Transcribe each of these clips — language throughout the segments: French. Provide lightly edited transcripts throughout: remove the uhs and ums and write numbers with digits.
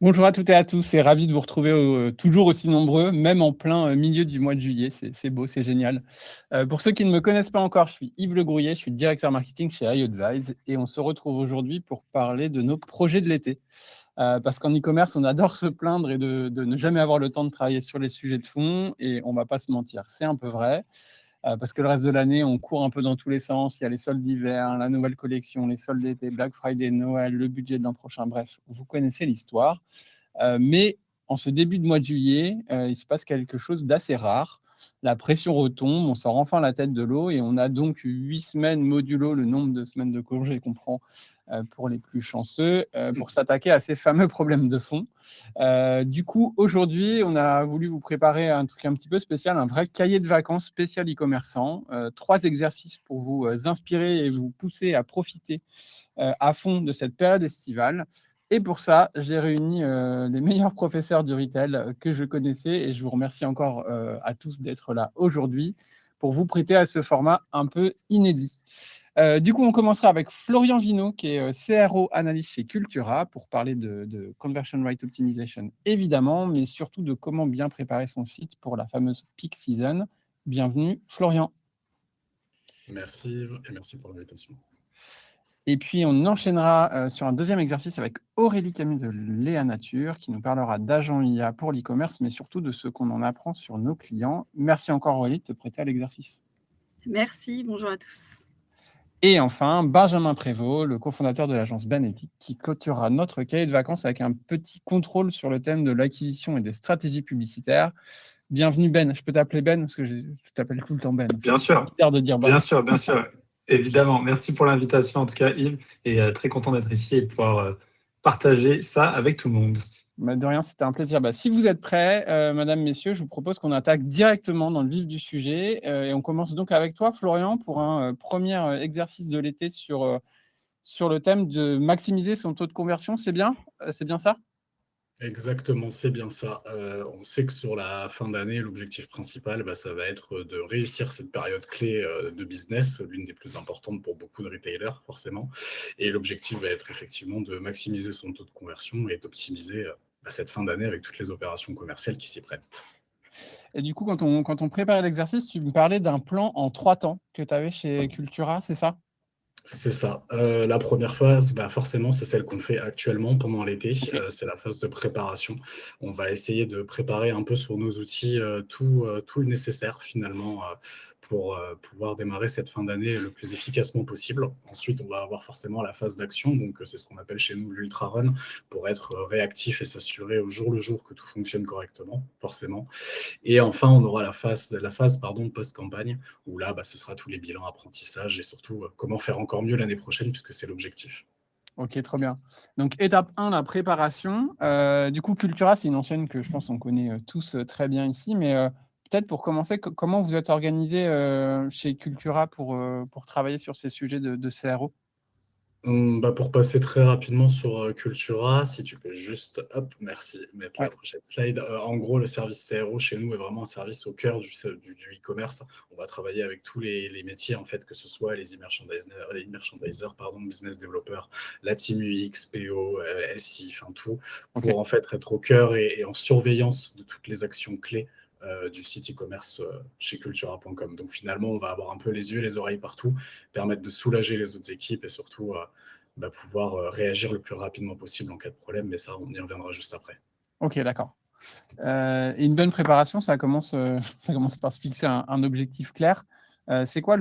Bonjour à toutes et à tous, et ravi de vous retrouver toujours aussi nombreux, même en plein milieu du mois de juillet. C'est beau, c'est génial. Pour ceux qui ne me connaissent pas encore, je suis Yves Le Grouillet, je suis directeur marketing chez iAdvise et on se retrouve aujourd'hui pour parler de nos projets de l'été. Parce qu'en e-commerce, on adore se plaindre et de ne jamais avoir le temps de travailler sur les sujets de fond, et on ne va pas se mentir, c'est un peu vrai. Parce que le reste de l'année, on court un peu dans tous les sens. Il y a les soldes d'hiver, la nouvelle collection, les soldes d'été, Black Friday, Noël, le budget de l'an prochain. Bref, vous connaissez l'histoire. Mais en ce début de mois de juillet, il se passe quelque chose d'assez rare. La pression retombe, on sort enfin la tête de l'eau et on a donc 8 semaines modulo le nombre de semaines de congé qu'on prend pour les plus chanceux pour s'attaquer à ces fameux problèmes de fond. Du coup, aujourd'hui, on a voulu vous préparer un truc un petit peu spécial, un vrai cahier de vacances spécial e-commerçant. 3 exercices pour vous inspirer et vous pousser à profiter à fond de cette période estivale. Et pour ça, j'ai réuni les meilleurs professeurs du retail que je connaissais, et je vous remercie encore à tous d'être là aujourd'hui pour vous prêter à ce format un peu inédit. Du coup, on commencera avec Florian Vino, qui est CRO analyste chez Cultura, pour parler de Conversion Rate Optimization, évidemment, mais surtout de comment bien préparer son site pour la fameuse peak season. Bienvenue, Florian. Merci Yves et merci pour l'invitation. Et puis, on enchaînera sur un deuxième exercice avec Aurélie Camus de Léa Nature, qui nous parlera d'agent IA pour l'e-commerce, mais surtout de ce qu'on en apprend sur nos clients. Merci encore, Aurélie, de te prêter à l'exercice. Merci, bonjour à tous. Et enfin, Benjamin Prévost, le cofondateur de l'agence Benedict, qui clôturera notre cahier de vacances avec un petit contrôle sur le thème de l'acquisition et des stratégies publicitaires. Bienvenue Ben, je peux t'appeler Ben, parce que je t'appelle tout le temps Ben. Bien sûr, Fier de dire bien Ben. sûr, bien sûr. Évidemment, merci pour l'invitation en tout cas Yves, et très content d'être ici et de pouvoir partager ça avec tout le monde. De rien, c'était un plaisir. Si vous êtes prêts, Madame, Messieurs, je vous propose qu'on attaque directement dans le vif du sujet. Et on commence donc avec toi, Florian, pour un premier exercice de l'été sur le thème de maximiser son taux de conversion. C'est bien ça? Exactement, c'est bien ça. On sait que sur la fin d'année, l'objectif principal, ça va être de réussir cette période clé de business, l'une des plus importantes pour beaucoup de retailers, forcément. Et l'objectif va être effectivement de maximiser son taux de conversion et d'optimiser cette fin d'année avec toutes les opérations commerciales qui s'y prêtent. Et du coup, quand on préparait l'exercice, tu me parlais d'un plan en 3 temps que tu avais chez Cultura, c'est ça? C'est ça. La première phase, forcément, c'est celle qu'on fait actuellement pendant l'été. Ok. C'est la phase de préparation. On va essayer de préparer un peu sur nos outils tout le nécessaire finalement pour pouvoir démarrer cette fin d'année le plus efficacement possible. Ensuite, on va avoir forcément la phase d'action. Donc, c'est ce qu'on appelle chez nous l'ultra run pour être réactif et s'assurer au jour le jour que tout fonctionne correctement, forcément. Et enfin, on aura la phase post-campagne, où là, ce sera tous les bilans, apprentissages et surtout comment faire encore mieux l'année prochaine, puisque c'est l'objectif. Ok, trop bien. Donc, étape 1, la préparation. Du coup, Cultura, c'est une enseigne que je pense on connaît tous très bien ici, mais peut-être pour commencer, comment vous êtes organisé chez Cultura pour travailler sur ces sujets de CRO? Pour passer très rapidement sur Cultura, si tu peux juste, hop, merci, mettre la Ouais. prochaine slide. En gros, le service CRO chez nous est vraiment un service au cœur du e-commerce. On va travailler avec tous les métiers, en fait, que ce soit les e-merchandisers, business developers, la team UX, PO, SI, enfin tout, pour Ok. en fait être au cœur et en surveillance de toutes les actions clés du site e-commerce chez cultura.com. Donc finalement, on va avoir un peu les yeux et les oreilles partout, permettre de soulager les autres équipes et surtout pouvoir réagir le plus rapidement possible en cas de problème. Mais ça, on y reviendra juste après. Ok, d'accord. Et une bonne préparation, ça commence, ça commence par se fixer un objectif clair. C'est quoi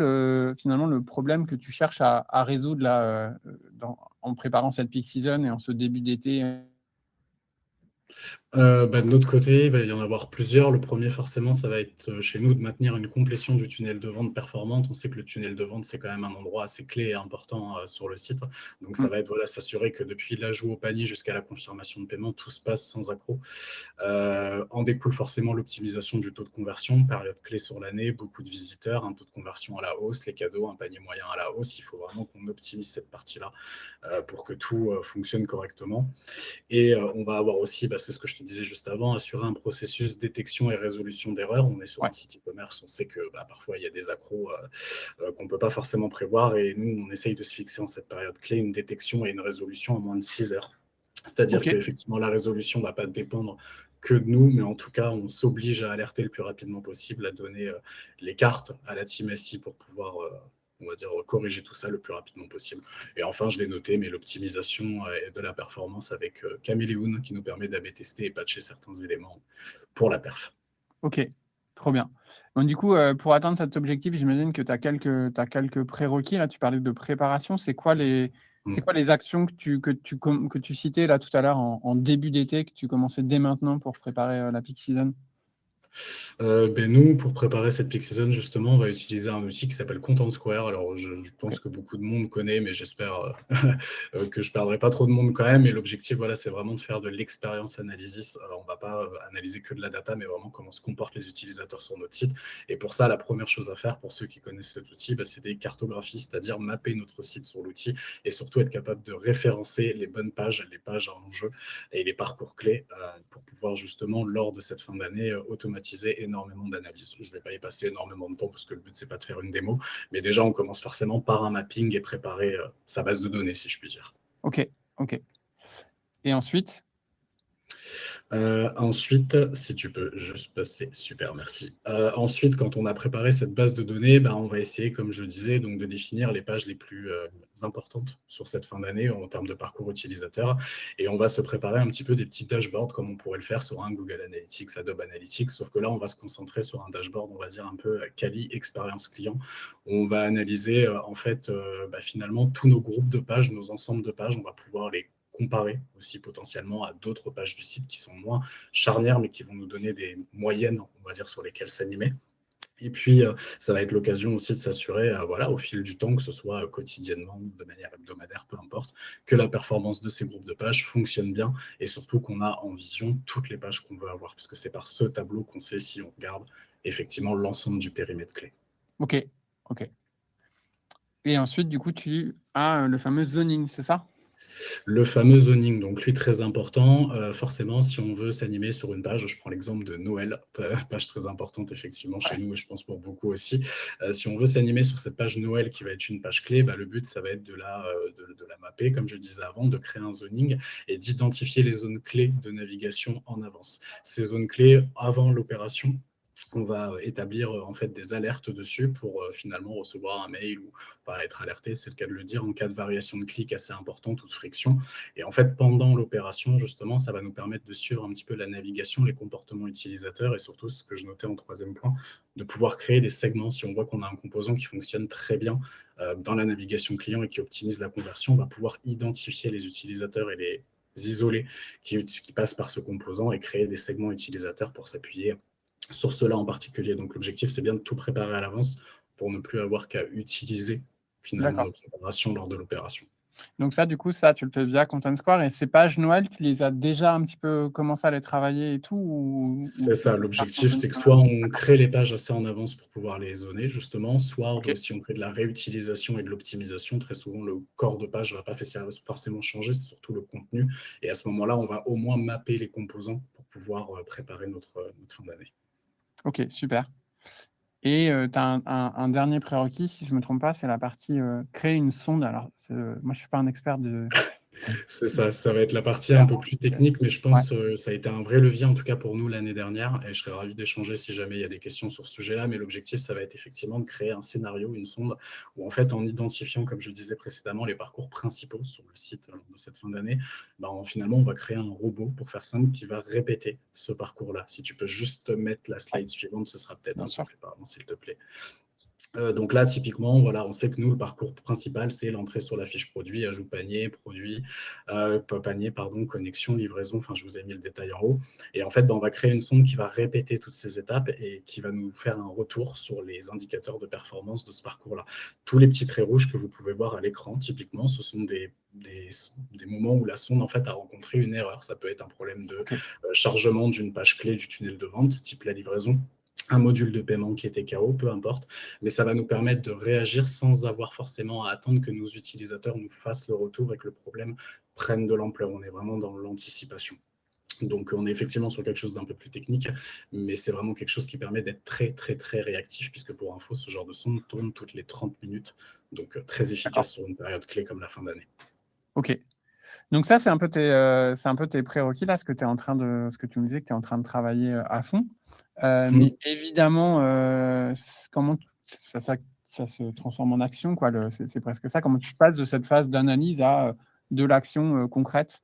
finalement le problème que tu cherches à résoudre là, en préparant cette peak season et en ce début d'été? De notre côté, il va y en avoir plusieurs. Le premier, forcément, ça va être chez nous de maintenir une complétion du tunnel de vente performante. On sait que le tunnel de vente, c'est quand même un endroit assez clé et important sur le site. Donc, ça va être s'assurer que depuis l'ajout au panier jusqu'à la confirmation de paiement, tout se passe sans accroc. En découle forcément l'optimisation du taux de conversion, période clé sur l'année, beaucoup de visiteurs, un taux de conversion à la hausse, les cadeaux, un panier moyen à la hausse. Il faut vraiment qu'on optimise cette partie-là pour que tout fonctionne correctement. Et on va avoir aussi, c'est ce que je te disais juste avant, assurer un processus détection et résolution d'erreurs. On est sur Ouais. un site e-commerce, on sait que parfois il y a des accros qu'on ne peut pas forcément prévoir. Et nous, on essaye de se fixer en cette période clé une détection et une résolution en moins de 6 heures. C'est-à-dire Ok, qu'effectivement, la résolution ne va pas dépendre que de nous, mais en tout cas, on s'oblige à alerter le plus rapidement possible, à donner les cartes à la team SI pour pouvoir, on va dire, corriger tout ça le plus rapidement possible. Et enfin, je l'ai noté, mais l'optimisation de la performance avec Chameleon qui nous permet d'AB tester et patcher certains éléments pour la perf. ok, trop bien. Donc, du coup, pour atteindre cet objectif, j'imagine que tu as quelques prérequis. Là, tu parlais de préparation. C'est quoi les actions que tu citais là tout à l'heure en début d'été, que tu commençais dès maintenant pour préparer la peak season? Nous, pour préparer cette peak season, justement, on va utiliser un outil qui s'appelle Content Square. Alors, je Ok, pense que beaucoup de monde connaît, mais j'espère que je perdrai pas trop de monde quand même. Et l'objectif, voilà, c'est vraiment de faire de l'expérience analysis. On va pas analyser que de la data, mais vraiment comment se comportent les utilisateurs sur notre site. Et pour ça, la première chose à faire, pour ceux qui connaissent cet outil, c'est des cartographies, c'est-à-dire mapper notre site sur l'outil et surtout être capable de référencer les bonnes pages, les pages en jeu et les parcours clés pour pouvoir justement, lors de cette fin d'année, automatiser énormément d'analyses. Je ne vais pas y passer énormément de temps parce que le but, c'est pas de faire une démo, mais déjà, on commence forcément par un mapping et préparer sa base de données, si je puis dire. ok, ok. Et ensuite, Ensuite, si tu peux juste passer, super, merci. Ensuite, quand on a préparé cette base de données, on va essayer, comme je le disais, donc de définir les pages les plus importantes sur cette fin d'année en termes de parcours utilisateur. Et on va se préparer un petit peu des petits dashboards comme on pourrait le faire sur un Google Analytics, Adobe Analytics, sauf que là, on va se concentrer sur un dashboard, on va dire un peu quali expérience client, où on va analyser en fait finalement tous nos groupes de pages, nos ensembles de pages, on va pouvoir les comparer aussi potentiellement à d'autres pages du site qui sont moins charnières, mais qui vont nous donner des moyennes, on va dire, sur lesquelles s'animer. Et puis, ça va être l'occasion aussi de s'assurer, voilà, au fil du temps, que ce soit quotidiennement ou de manière hebdomadaire, peu importe, que la performance de ces groupes de pages fonctionne bien et surtout qu'on a en vision toutes les pages qu'on veut avoir, puisque c'est par ce tableau qu'on sait si on regarde effectivement l'ensemble du périmètre clé. ok, ok. Et ensuite, du coup, tu as le fameux zoning, c'est ça? Le fameux zoning, donc lui très important, forcément si on veut s'animer sur une page, je prends l'exemple de Noël, page très importante effectivement chez nous et je pense pour beaucoup aussi. Si on veut s'animer sur cette page Noël qui va être une page clé, le but ça va être de la mapper, comme je disais avant, de créer un zoning et d'identifier les zones clés de navigation en avance. Ces zones clés avant l'opération, on va établir en fait des alertes dessus pour finalement recevoir un mail ou être alerté, c'est le cas de le dire, en cas de variation de clic assez importante ou de friction. Et en fait, pendant l'opération, justement, ça va nous permettre de suivre un petit peu la navigation, les comportements utilisateurs et surtout, ce que je notais en troisième point, de pouvoir créer des segments. Si on voit qu'on a un composant qui fonctionne très bien dans la navigation client et qui optimise la conversion, on va pouvoir identifier les utilisateurs et les isoler qui passent par ce composant et créer des segments utilisateurs pour s'appuyer sur cela en particulier. Donc l'objectif, c'est bien de tout préparer à l'avance pour ne plus avoir qu'à utiliser finalement D'accord. nos préparations lors de l'opération. Donc ça, du coup, ça, tu le fais via Content Square. Et ces pages Noël, tu les as déjà un petit peu commencé à les travailler et tout ou C'est ça, tu pars sur l'objectif, une c'est que période? soit on crée les pages assez en avance pour pouvoir les zoner, justement, soit Ok, si on fait de la réutilisation et de l'optimisation, très souvent le corps de page ne va pas forcément changer, c'est surtout le contenu. Et à ce moment-là, on va au moins mapper les composants pour pouvoir préparer notre fin d'année. ok, super. Et tu as un dernier prérequis, si je ne me trompe pas, c'est la partie créer une sonde. Alors, moi, je ne suis pas un expert C'est ça, ça va être la partie un peu clairement. plus technique, mais je Ouais, pense que ça a été un vrai levier, en tout cas pour nous l'année dernière, et je serais ravi d'échanger si jamais il y a des questions sur ce sujet-là, mais l'objectif, ça va être effectivement de créer un scénario, une sonde, où en fait, en identifiant, comme je disais précédemment, les parcours principaux sur le site lors de cette fin d'année, finalement, on va créer un robot, pour faire simple, qui va répéter ce parcours-là. Si tu peux juste mettre la ouais, slide suivante, ce sera peut-être bien un peu sûr. plus parlant, s'il te plaît. Donc là, typiquement, voilà, on sait que nous, le parcours principal, c'est l'entrée sur la fiche produit, ajout panier, produit, panier, pardon, connexion, livraison, enfin, je vous ai mis le détail en haut. Et en fait, on va créer une sonde qui va répéter toutes ces étapes et qui va nous faire un retour sur les indicateurs de performance de ce parcours-là. Tous les petits traits rouges que vous pouvez voir à l'écran, typiquement, ce sont des moments où la sonde en fait a rencontré une erreur. Ça peut être un problème de Ok, chargement d'une page clé du tunnel de vente, type la livraison, un module de paiement qui était KO, peu importe, mais ça va nous permettre de réagir sans avoir forcément à attendre que nos utilisateurs nous fassent le retour et que le problème prenne de l'ampleur. On est vraiment dans l'anticipation. Donc on est effectivement sur quelque chose d'un peu plus technique, mais c'est vraiment quelque chose qui permet d'être très très très réactif, puisque pour info, ce genre de sonde tourne toutes les 30 minutes, donc très d'accord. efficace sur une période clé comme la fin d'année. Ok. Donc ça, c'est un peu tes prérequis là, ce que tu me disais que tu es en train de travailler à fond. Mais évidemment, comment ça se transforme en action, quoi. C'est presque ça. Comment tu passes de cette phase d'analyse à de l'action concrète?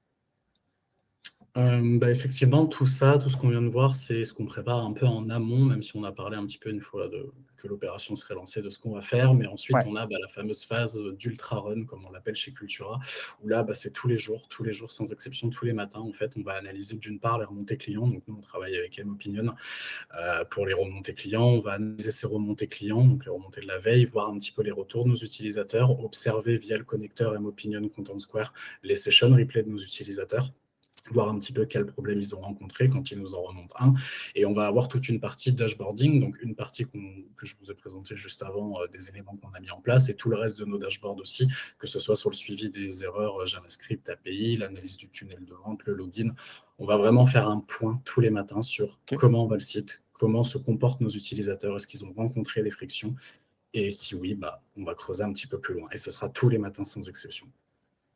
Effectivement, tout ça, tout ce qu'on vient de voir, c'est ce qu'on prépare un peu en amont, même si on a parlé un petit peu une fois que l'opération serait lancée de ce qu'on va faire. Mais ensuite, Ouais. on a la fameuse phase d'ultra run, comme on l'appelle chez Cultura, où là, c'est tous les jours, sans exception, tous les matins. En fait, on va analyser d'une part les remontées clients. Donc, nous, on travaille avec M-Opinion pour les remontées clients. On va analyser ces remontées clients, donc les remontées de la veille, voir un petit peu les retours de nos utilisateurs, observer via le connecteur M-Opinion Content Square les session replays de nos utilisateurs, voir un petit peu quels problèmes ils ont rencontrés quand ils nous en remontent un. Et on va avoir toute une partie dashboarding, donc une partie que je vous ai présentée juste avant, des éléments qu'on a mis en place, et tout le reste de nos dashboards aussi, que ce soit sur le suivi des erreurs JavaScript, API, l'analyse du tunnel de vente, le login. On va vraiment faire un point tous les matins sur comment va le site, comment se comportent nos utilisateurs, est-ce qu'ils ont rencontré des frictions, et si oui, on va creuser un petit peu plus loin. Et ce sera tous les matins sans exception.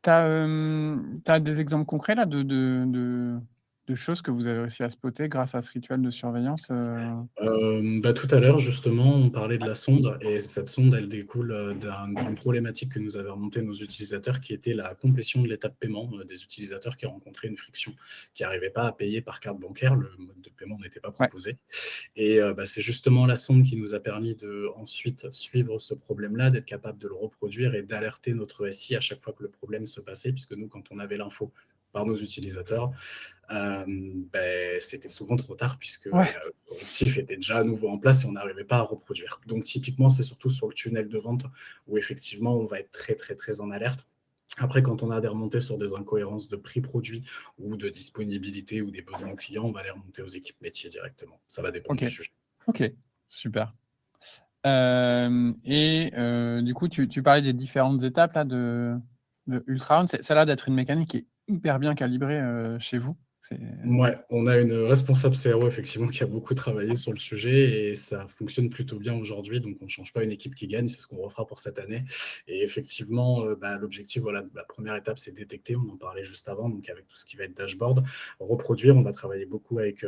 Tu as des exemples concrets là, de choses que vous avez réussi à spotter grâce à ce rituel de surveillance Tout à l'heure, justement, on parlait de la sonde, et cette sonde, elle découle d'une problématique que nous avaient remontée nos utilisateurs, qui était la complétion de l'étape paiement des utilisateurs qui rencontraient une friction, qui n'arrivaient pas à payer par carte bancaire, le mode de paiement n'était pas proposé. Et c'est justement la sonde qui nous a permis de ensuite suivre ce problème-là, d'être capable de le reproduire et d'alerter notre SI à chaque fois que le problème se passait, puisque nous, quand on avait l'info par nos utilisateurs, c'était souvent trop tard, puisque le correctif était déjà à nouveau en place et on n'arrivait pas à reproduire. Donc typiquement, c'est surtout sur le tunnel de vente où effectivement on va être très très très en alerte. Après, quand on a des remontées sur des incohérences de prix produit ou de disponibilité ou des besoins clients, on va les remonter aux équipes métiers directement. Ça va dépendre du sujet. Ok, super. Du coup, tu parlais des différentes étapes là, de Ultra Round. Ça a l'air d'être une mécanique qui est hyper bien calibrée chez vous. Ouais, on a une responsable CRO effectivement qui a beaucoup travaillé sur le sujet et ça fonctionne plutôt bien aujourd'hui. Donc on ne change pas une équipe qui gagne, c'est ce qu'on refera pour cette année. Et effectivement, l'objectif, la première étape, c'est détecter. On en parlait juste avant, donc avec tout ce qui va être dashboard, reproduire. On va travailler beaucoup avec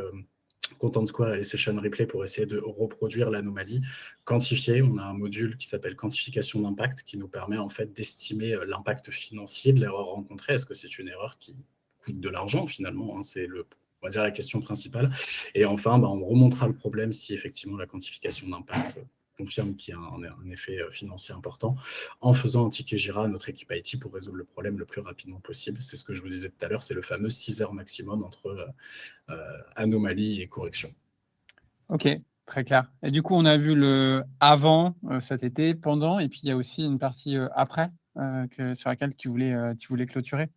Content Square et les session replay pour essayer de reproduire l'anomalie. Quantifier, on a un module qui s'appelle quantification d'impact qui nous permet en fait d'estimer l'impact financier de l'erreur rencontrée. Est-ce que c'est une erreur qui coûte de l'argent finalement, hein, c'est on va dire la question principale. Et enfin, on remontera le problème si effectivement la quantification d'impact confirme qu'il y a un effet financier important, en faisant un ticket Jira à notre équipe IT pour résoudre le problème le plus rapidement possible. C'est ce que je vous disais tout à l'heure, c'est le fameux 6 heures maximum entre anomalie et correction. Ok, très clair. Et du coup, on a vu le avant cet été, pendant, et puis il y a aussi une partie après sur laquelle tu voulais clôturer.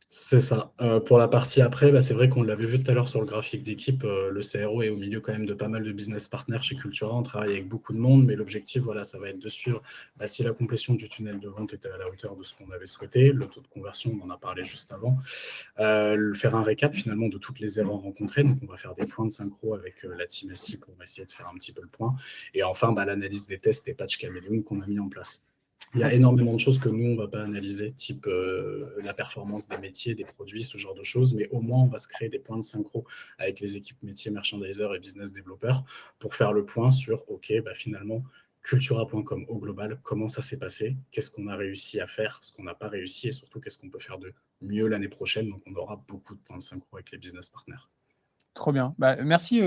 C'est ça. Pour la partie après, c'est vrai qu'on l'avait vu tout à l'heure sur le graphique d'équipe. Le CRO est au milieu quand même de pas mal de business partners chez Cultura. On travaille avec beaucoup de monde, mais l'objectif, ça va être de suivre si la complétion du tunnel de vente était à la hauteur de ce qu'on avait souhaité. Le taux de conversion, on en a parlé juste avant. Faire un récap finalement de toutes les erreurs rencontrées. Donc, on va faire des points de synchro avec la team SI pour essayer de faire un petit peu le point. Et enfin, l'analyse des tests et patch caméléon qu'on a mis en place. Il y a énormément de choses que nous, on ne va pas analyser, type la performance des métiers, des produits, ce genre de choses, mais au moins, on va se créer des points de synchro avec les équipes métiers, merchandisers et business développeurs pour faire le point sur, finalement, Cultura.com au global, comment ça s'est passé, qu'est-ce qu'on a réussi à faire, ce qu'on n'a pas réussi, et surtout, qu'est-ce qu'on peut faire de mieux l'année prochaine. Donc, on aura beaucoup de points de synchro avec les business partners. Trop bien. Merci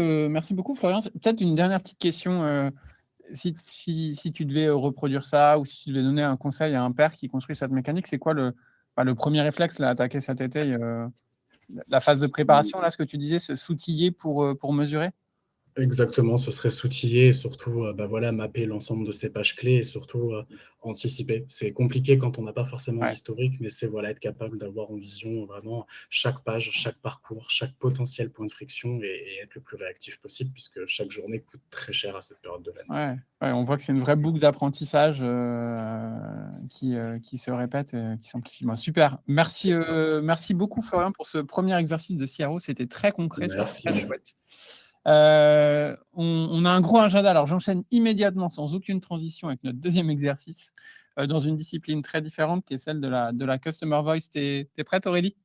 beaucoup, Florian. Peut-être une dernière petite question. Si tu devais reproduire ça ou si tu devais donner un conseil à un père qui construit cette mécanique, c'est quoi le premier réflexe là, attaquer cet été la phase de préparation, là, ce que tu disais, s'outiller pour mesurer? Exactement, ce serait s'outiller et surtout mapper l'ensemble de ces pages clés et surtout anticiper. C'est compliqué quand on n'a pas forcément d'historique, mais c'est être capable d'avoir en vision vraiment chaque page, chaque parcours, chaque potentiel point de friction et être le plus réactif possible puisque chaque journée coûte très cher à cette période de l'année. Ouais, on voit que c'est une vraie boucle d'apprentissage qui se répète et qui s'amplifie. Super. Merci beaucoup, Florian, pour ce premier exercice de CRO. C'était très concret, Merci. très chouette. On a un gros agenda, alors j'enchaîne immédiatement sans aucune transition avec notre deuxième exercice. dans une discipline très différente qui est celle de la Customer Voice. T'es prête, Aurélie?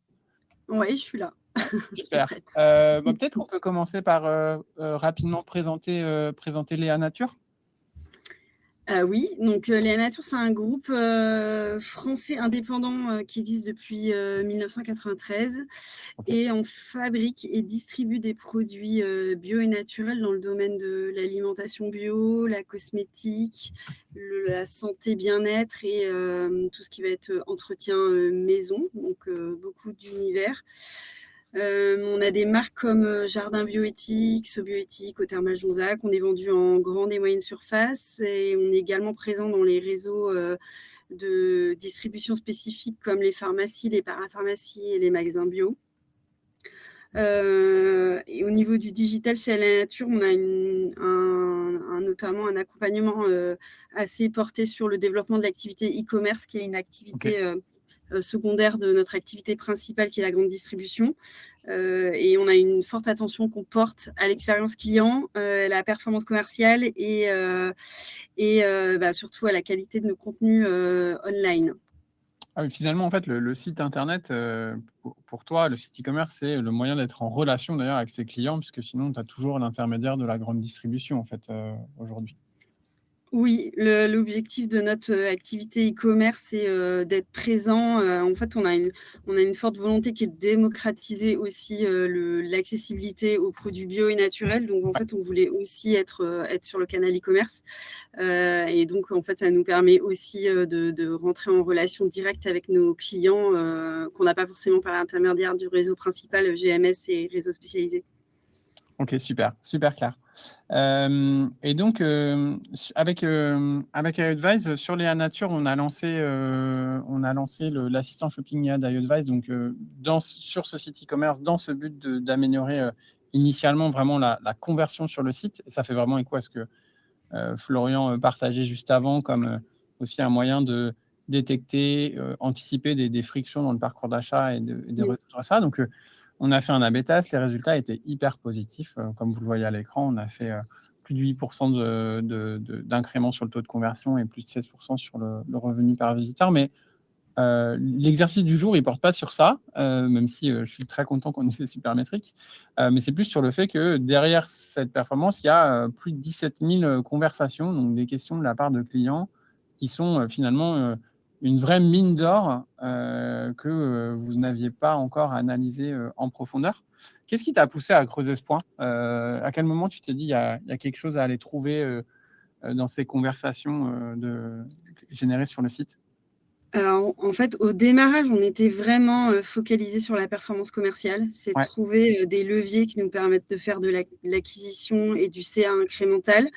Oui, je suis là. Je suis Super. prête. Peut-être qu'on peut commencer par rapidement présenter Léa Nature. Oui, donc Léa Nature, c'est un groupe français indépendant qui existe depuis 1993 et on fabrique et distribue des produits bio et naturels dans le domaine de l'alimentation bio, la cosmétique, la santé bien-être et tout ce qui va être entretien maison, donc beaucoup d'univers. On a des marques comme Jardin Bioéthique, Sobioéthique, au Thermal Jonzac. On est vendu en grande et moyenne surface et on est également présent dans les réseaux de distribution spécifiques comme les pharmacies, les parapharmacies et les magasins bio. Et au niveau du digital chez La Nature, on a notamment un accompagnement assez porté sur le développement de l'activité e-commerce, qui est une activité secondaire de notre activité principale, qui est la grande distribution. Et on a une forte attention qu'on porte à l'expérience client, la performance commerciale et surtout à la qualité de nos contenus online. Ah oui, finalement, en fait, le site internet, pour toi, le site e-commerce, c'est le moyen d'être en relation d'ailleurs avec ses clients, puisque sinon, tu as toujours l'intermédiaire de la grande distribution, en fait, aujourd'hui. Oui, l'objectif de notre activité e-commerce, c'est d'être présent. En fait, on a une forte volonté qui est de démocratiser aussi l'accessibilité aux produits bio et naturels. Donc, en fait, on voulait aussi être sur le canal e-commerce. Et donc, en fait, ça nous permet aussi de rentrer en relation directe avec nos clients qu'on n'a pas forcément par l'intermédiaire du réseau principal GMS et réseau spécialisé. Ok, super, super clair. Et donc, avec iAdvise, sur Léa Nature, on a lancé l'assistant shopping IA d'iAdvise, donc sur ce site e-commerce, dans ce but d'améliorer initialement vraiment la conversion sur le site. Et ça fait vraiment écho à ce que Florian partageait juste avant, comme aussi un moyen de détecter, anticiper des frictions dans le parcours d'achat et de résoudre ça. Donc, on a fait un A/B test, les résultats étaient hyper positifs. Comme vous le voyez à l'écran, on a fait plus de 8% d'incrément sur le taux de conversion et plus de 16% sur le revenu par visiteur. Mais l'exercice du jour, il ne porte pas sur ça, même si je suis très content qu'on ait fait Supermétrique. Mais c'est plus sur le fait que derrière cette performance, il y a plus de 17 000 conversations, donc des questions de la part de clients qui sont finalement une vraie mine d'or que vous n'aviez pas encore analysée en profondeur. Qu'est-ce qui t'a poussé à creuser ce point? À quel moment tu t'es dit il y a quelque chose à aller trouver dans ces conversations générées sur le site? Alors, en fait, au démarrage, on était vraiment focalisé sur la performance commerciale. C'est Ouais. trouver des leviers qui nous permettent de faire de l'acquisition et du CA incrémental.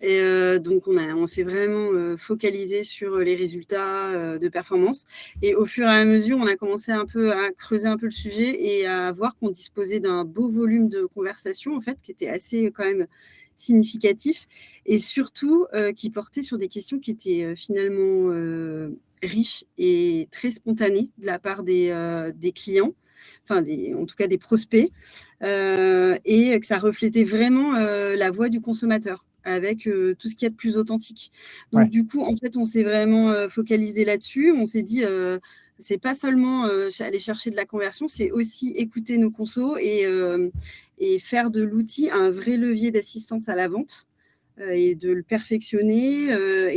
Et donc, on s'est vraiment focalisé sur les résultats de performance. Et au fur et à mesure, on a commencé un peu à creuser un peu le sujet et à voir qu'on disposait d'un beau volume de conversation, en fait, qui était assez quand même significatif. Et surtout, qui portait sur des questions qui étaient finalement riches et très spontanées de la part des clients, enfin en tout cas des prospects, et que ça reflétait vraiment la voix du consommateur avec tout ce qu'il y a de plus authentique. Donc, du coup, en fait, on s'est vraiment focalisé là-dessus. On s'est dit, c'est pas seulement aller chercher de la conversion, c'est aussi écouter nos consos et faire de l'outil un vrai levier d'assistance à la vente et de le perfectionner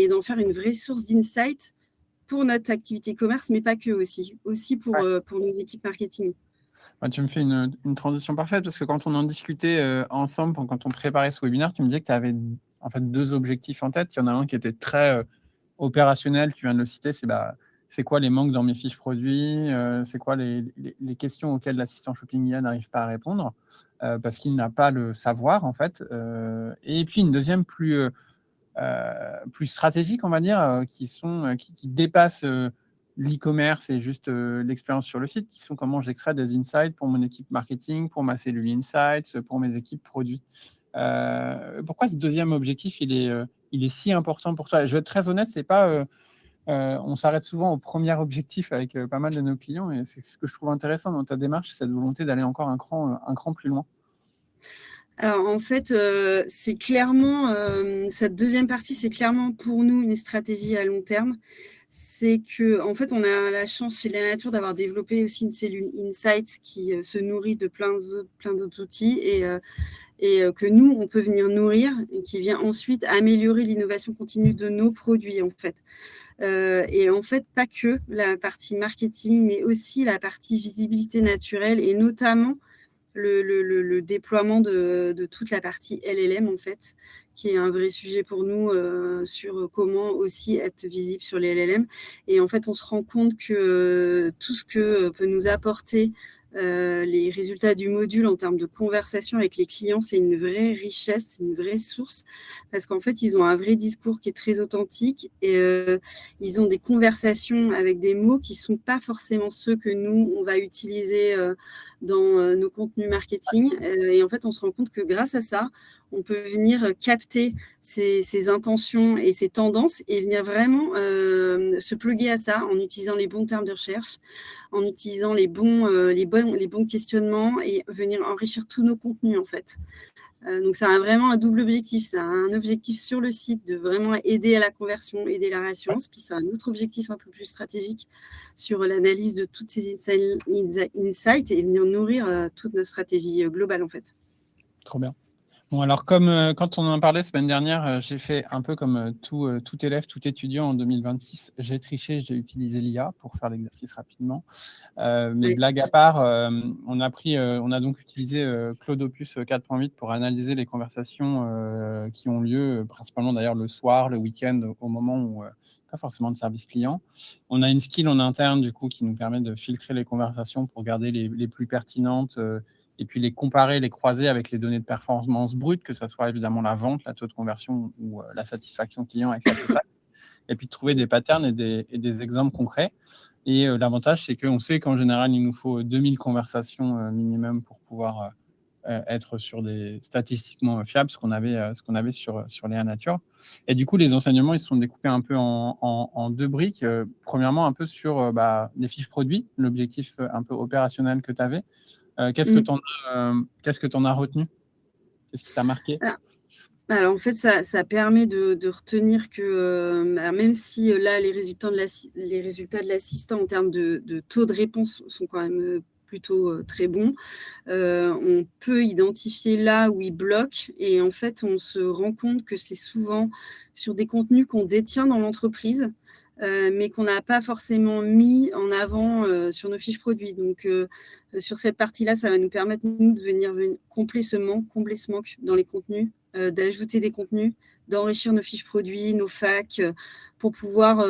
et d'en faire une vraie source d'insight pour notre activité commerce, mais pas que aussi pour nos équipes marketing. Tu me fais une transition parfaite parce que quand on en discutait ensemble, quand on préparait ce webinaire, tu me disais que tu avais en fait deux objectifs en tête. Il y en a un qui était très opérationnel, tu viens de le citer, c'est quoi les manques dans mes fiches produits, c'est quoi les questions auxquelles l'assistant shopping IA n'arrive pas à répondre parce qu'il n'a pas le savoir en fait. Et puis une deuxième plus stratégique, on va dire, qui dépassent l'e-commerce et juste l'expérience sur le site, qui sont comment j'extrais des insights pour mon équipe marketing, pour ma cellule insights, pour mes équipes produits. Pourquoi ce deuxième objectif, il est si important pour toi? Je vais être très honnête, c'est pas... on s'arrête souvent au premier objectif avec pas mal de nos clients et c'est ce que je trouve intéressant dans ta démarche, cette volonté d'aller encore un cran plus loin. Alors, en fait, c'est clairement, cette deuxième partie, c'est clairement pour nous une stratégie à long terme. c'est que en fait, on a la chance chez La Nature d'avoir développé aussi une cellule Insights qui se nourrit de plein d'autres outils et que nous, on peut venir nourrir et qui vient ensuite améliorer l'innovation continue de nos produits, en fait. Et en fait, pas que la partie marketing, mais aussi la partie visibilité naturelle et notamment le déploiement de toute la partie LLM, en fait, qui est un vrai sujet pour nous sur comment aussi être visible sur les LLM. Et en fait, on se rend compte que tout ce que peut nous apporter les résultats du module en termes de conversation avec les clients, c'est une vraie richesse, c'est une vraie source, parce qu'en fait, ils ont un vrai discours qui est très authentique et ils ont des conversations avec des mots qui ne sont pas forcément ceux que nous, on va utiliser dans nos contenus marketing. Et en fait, on se rend compte que grâce à ça, on peut venir capter ces intentions et ces tendances et venir vraiment se pluguer à ça en utilisant les bons termes de recherche, en utilisant les bons questionnements et venir enrichir tous nos contenus, en fait. Donc, ça a vraiment un double objectif. Ça a un objectif sur le site de vraiment aider à la conversion, aider la réassurance. Puis, ça a un autre objectif un peu plus stratégique sur l'analyse de toutes ces insights et venir nourrir toute notre stratégie globale, en fait. Trop bien. Bon, alors comme quand on en parlait semaine dernière, j'ai fait un peu comme tout élève, tout étudiant en 2026. J'ai triché, j'ai utilisé l'IA pour faire l'exercice rapidement. Mais Oui. blague à part, on a donc utilisé Claude Opus 4.8 pour analyser les conversations qui ont lieu, principalement d'ailleurs le soir, le week-end, au moment où pas forcément de service client. On a une skill en interne du coup qui nous permet de filtrer les conversations pour garder les plus pertinentes et puis les comparer, les croiser avec les données de performance brutes, que ce soit évidemment la vente, la taux de conversion ou la satisfaction client avec la totale, et puis de trouver des patterns et des exemples concrets. Et l'avantage, c'est qu'on sait qu'en général, il nous faut 2000 conversations minimum pour pouvoir être sur des statistiquement fiables, ce qu'on avait sur Léa Nature. Et du coup, les enseignements, ils se sont découpés un peu en deux briques. Premièrement, un peu sur les fiches produits, l'objectif un peu opérationnel que tu avais. Qu'est-ce que tu en as retenu? Qu'est-ce qui t'a marqué? Alors, en fait, ça permet de retenir que même si là, les résultats de l'assistant en termes de taux de réponse sont quand même plutôt très bons, on peut identifier là où il bloque et en fait, on se rend compte que c'est souvent sur des contenus qu'on détient dans l'entreprise, mais qu'on n'a pas forcément mis en avant sur nos fiches produits. Donc, sur cette partie-là, ça va nous permettre, nous, de venir combler ce manque dans les contenus, d'ajouter des contenus, d'enrichir nos fiches produits, nos facs, pour pouvoir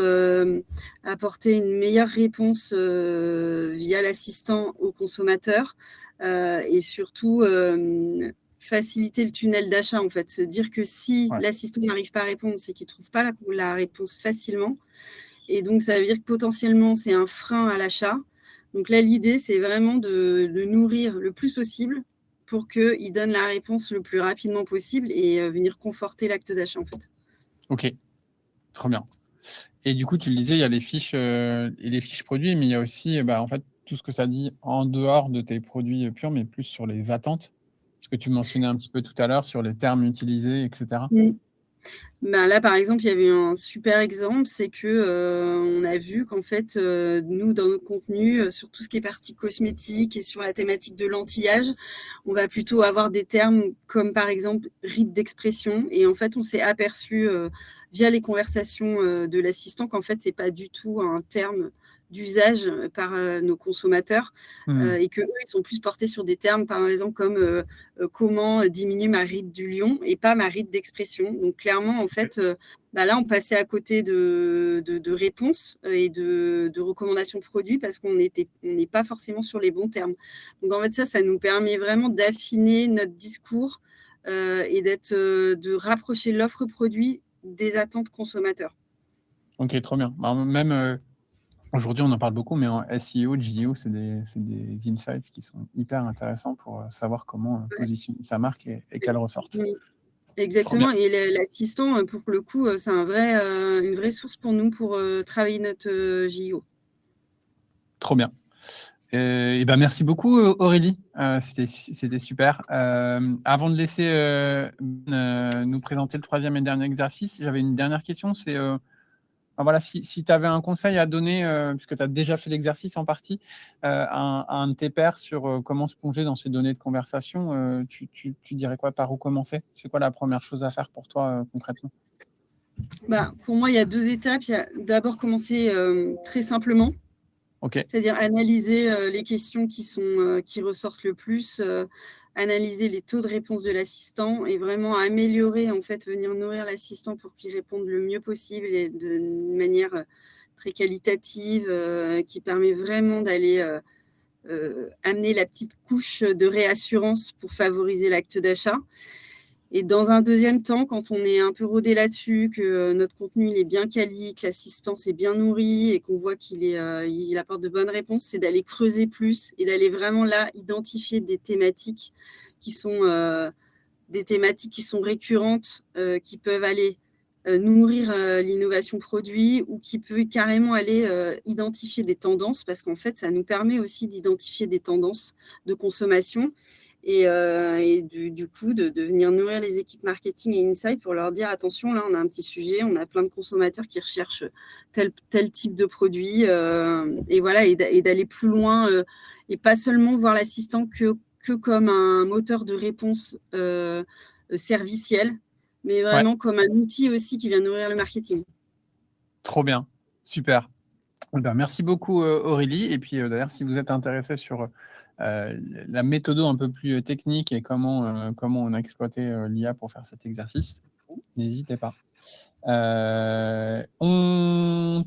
apporter une meilleure réponse via l'assistant au consommateur et surtout faciliter le tunnel d'achat, en fait. Se dire que si l'assistant n'arrive pas à répondre, c'est qu'il ne trouve pas la réponse facilement. Et donc, ça veut dire que potentiellement, c'est un frein à l'achat. Donc là, l'idée, c'est vraiment de nourrir le plus possible pour qu'il donne la réponse le plus rapidement possible et venir conforter l'acte d'achat, en fait. Ok, trop bien. Et du coup, tu le disais, il y a les fiches produits, mais il y a aussi en fait, tout ce que ça dit en dehors de tes produits purs, mais plus sur les attentes. Ce que tu mentionnais un petit peu tout à l'heure sur les termes utilisés, etc. Là, par exemple, il y avait un super exemple, c'est que on a vu qu'en fait, nous, dans nos contenus, sur tout ce qui est partie cosmétique et sur la thématique de l'anti-âge, on va plutôt avoir des termes comme, par exemple, rite d'expression. Et en fait, on s'est aperçu via les conversations de l'assistant qu'en fait, c'est pas du tout un terme d'usage par nos consommateurs et qu'eux, ils sont plus portés sur des termes, par exemple, comme comment diminuer ma ride du lion et pas ma ride d'expression. Donc, clairement, en fait, là, on passait à côté de réponses et de recommandations produits parce qu'on n'est pas forcément sur les bons termes. Donc, en fait, ça nous permet vraiment d'affiner notre discours et de rapprocher l'offre produit des attentes consommateurs. Ok, trop bien. Même aujourd'hui, on en parle beaucoup, mais en SEO, JEO, c'est des insights qui sont hyper intéressants pour savoir comment positionner sa marque et qu'elle ressorte. Exactement. Et l'assistant, pour le coup, c'est une vraie source pour nous pour travailler notre JEO. Trop bien. Et merci beaucoup, Aurélie. C'était super. Avant de laisser nous présenter le troisième et dernier exercice, j'avais une dernière question. C'est voilà, si tu avais un conseil à donner, puisque tu as déjà fait l'exercice en partie, à un de tes pairs sur comment se plonger dans ces données de conversation, tu dirais quoi? Par où commencer? C'est quoi la première chose à faire pour toi concrètement? Pour moi, il y a 2 étapes. Il y a d'abord commencer très simplement, Ok, c'est-à-dire analyser les questions qui ressortent le plus, analyser les taux de réponse de l'assistant et vraiment améliorer, en fait, venir nourrir l'assistant pour qu'il réponde le mieux possible et d'une manière très qualitative, qui permet vraiment d'aller amener la petite couche de réassurance pour favoriser l'acte d'achat. Et dans un deuxième temps, quand on est un peu rodé là-dessus, que notre contenu il est bien quali, que l'assistance est bien nourrie et qu'on voit il apporte de bonnes réponses, c'est d'aller creuser plus et d'aller vraiment là identifier des thématiques qui sont récurrentes, qui peuvent aller nourrir l'innovation produit ou qui peut carrément aller identifier des tendances, parce qu'en fait, ça nous permet aussi d'identifier des tendances de consommation et du coup, de venir nourrir les équipes marketing et insight pour leur dire attention, là, on a un petit sujet, on a plein de consommateurs qui recherchent tel type de produit, et voilà, et d'aller plus loin, et pas seulement voir l'assistant que comme un moteur de réponse serviciel, mais ouais, vraiment comme un outil aussi qui vient nourrir le marketing. trop bien, super. Eh ben, merci beaucoup Aurélie. Et puis d'ailleurs, si vous êtes intéressé sur la méthode un peu plus technique et comment on a exploité l'IA pour faire cet exercice, n'hésitez pas. On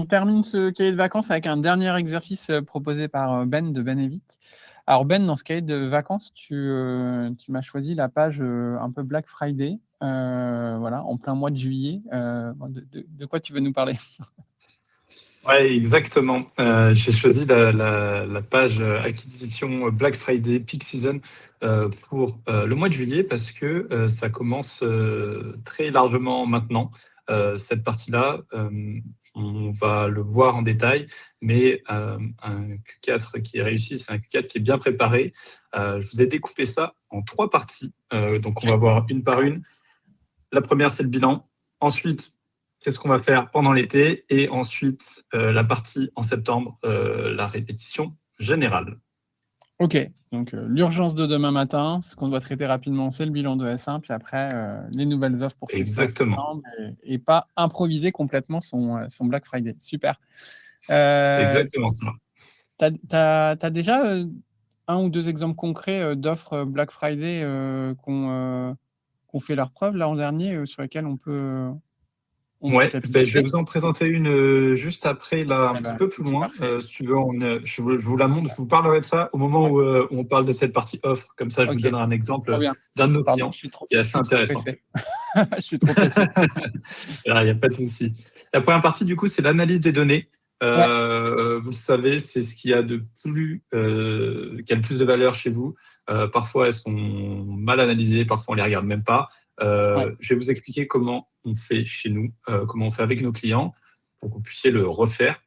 termine ce cahier de vacances avec un dernier exercice proposé par Ben de Ben Evite. Alors Ben, dans ce cahier de vacances, tu m'as choisi la page un peu Black Friday, voilà, en plein mois de juillet. De quoi tu veux nous parler? Ouais, exactement. J'ai choisi la page acquisition Black Friday Peak Season pour le mois de juillet parce que ça commence très largement maintenant. Cette partie-là, on va le voir en détail, mais un Q4 qui est réussi, c'est un Q4 qui est bien préparé. Je vous ai découpé ça en 3 parties. Donc, on va voir une par une. La première, c'est le bilan. Ensuite, c'est ce qu'on va faire pendant l'été. Et ensuite, la partie en septembre, la répétition générale. Ok, donc l'urgence de demain matin, ce qu'on doit traiter rapidement, c'est le bilan de S1, puis après, les nouvelles offres pour tester en Exactement. septembre et pas improviser complètement son Black Friday. Super. C'est exactement ça. T'as déjà un ou deux exemples concrets d'offres Black Friday qu'on fait leur preuve l'an dernier, sur lesquelles on peut Ouais, je vais capitaliser? vous en présenter une juste après, là, un Eh petit ben, peu plus c'est loin. parfait. Si tu veux, je vous la montre, je vous parlerai de ça au moment Ouais. où on parle de cette partie offre. Comme ça, je vous Ok, donnerai un trop exemple bien. d'un de nos Pardon, clients qui est je assez suis trop intéressant. pressé. Je suis trop pressé. Il n'y a pas de souci. La première partie, du coup, c'est l'analyse des données. Vous le savez, c'est ce qui a le plus de valeur chez vous. Parfois, elles sont mal analysées, parfois on les regarde même pas. Ouais. Je vais vous expliquer comment on fait chez nous, comment on fait avec nos clients, pour que vous puissiez le refaire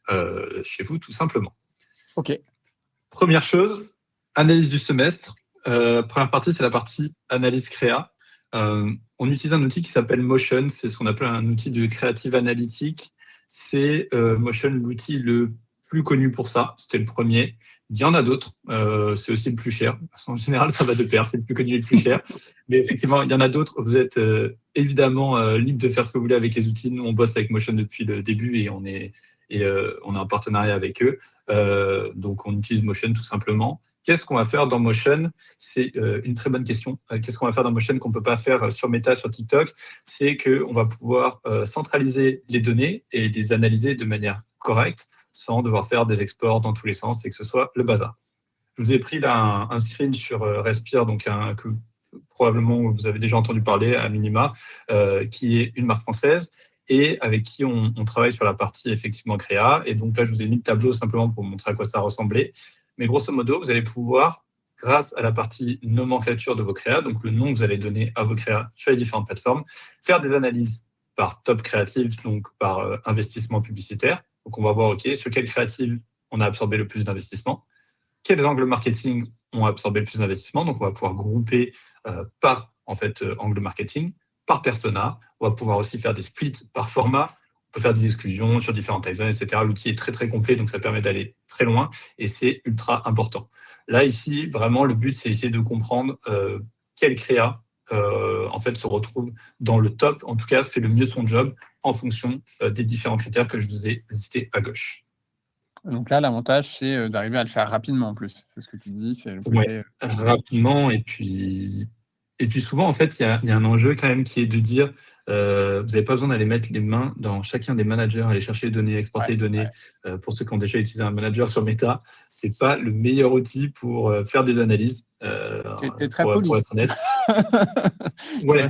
chez vous, tout simplement. Ok. Première chose, analyse du semestre. Première partie, c'est la partie analyse créa. On utilise un outil qui s'appelle Motion, c'est ce qu'on appelle un outil de creative analytique. C'est Motion l'outil le plus connu pour ça, c'était le premier. Il y en a d'autres, c'est aussi le plus cher. En général, ça va de pair, c'est le plus connu et le plus cher. Mais effectivement, il y en a d'autres. Vous êtes évidemment libre de faire ce que vous voulez avec les outils. Nous, on bosse avec Motion depuis le début et on est en partenariat avec eux. Donc, on utilise Motion tout simplement. Qu'est-ce qu'on va faire dans Motion? C'est une très bonne question. Qu'est-ce qu'on va faire dans Motion qu'on ne peut pas faire sur Meta, sur TikTok? C'est qu'on va pouvoir centraliser les données et les analyser de manière correcte sans devoir faire des exports dans tous les sens et que ce soit le bazar. Je vous ai pris là un screen sur Respire, donc que probablement vous avez déjà entendu parler à minima, qui est une marque française et avec qui on travaille sur la partie effectivement créa. Et donc là, je vous ai mis le tableau simplement pour vous montrer à quoi ça ressemblait. Mais grosso modo, vous allez pouvoir, grâce à la partie nomenclature de vos créas, donc le nom que vous allez donner à vos créas sur les différentes plateformes, faire des analyses par top créative, donc par investissement publicitaire. Donc on va voir, OK, sur quelle créative on a absorbé le plus d'investissement, quels angles marketing ont absorbé le plus d'investissement. Donc on va pouvoir grouper par angle marketing, par persona. On va pouvoir aussi faire des splits par format, peut faire des exclusions sur différents time zones, etc. L'outil est très, très complet, donc ça permet d'aller très loin et c'est ultra important. Là, ici, vraiment, le but, c'est essayer de comprendre quelle créa en fait, se retrouve dans le top, en tout cas, fait le mieux son job en fonction des différents critères que je vous ai listés à gauche. Donc là, l'avantage, c'est d'arriver à le faire rapidement en plus. C'est ce que tu dis, c'est le côté. Ouais, rapidement. Et puis souvent, en fait, il y a un enjeu quand même qui est de dire vous n'avez pas besoin d'aller mettre les mains dans chacun des managers, aller chercher les données, exporter les données. Pour ceux qui ont déjà utilisé un manager sur Meta, ce n'est pas le meilleur outil pour faire des analyses. T'es très poli. Pour être honnête. Ouais.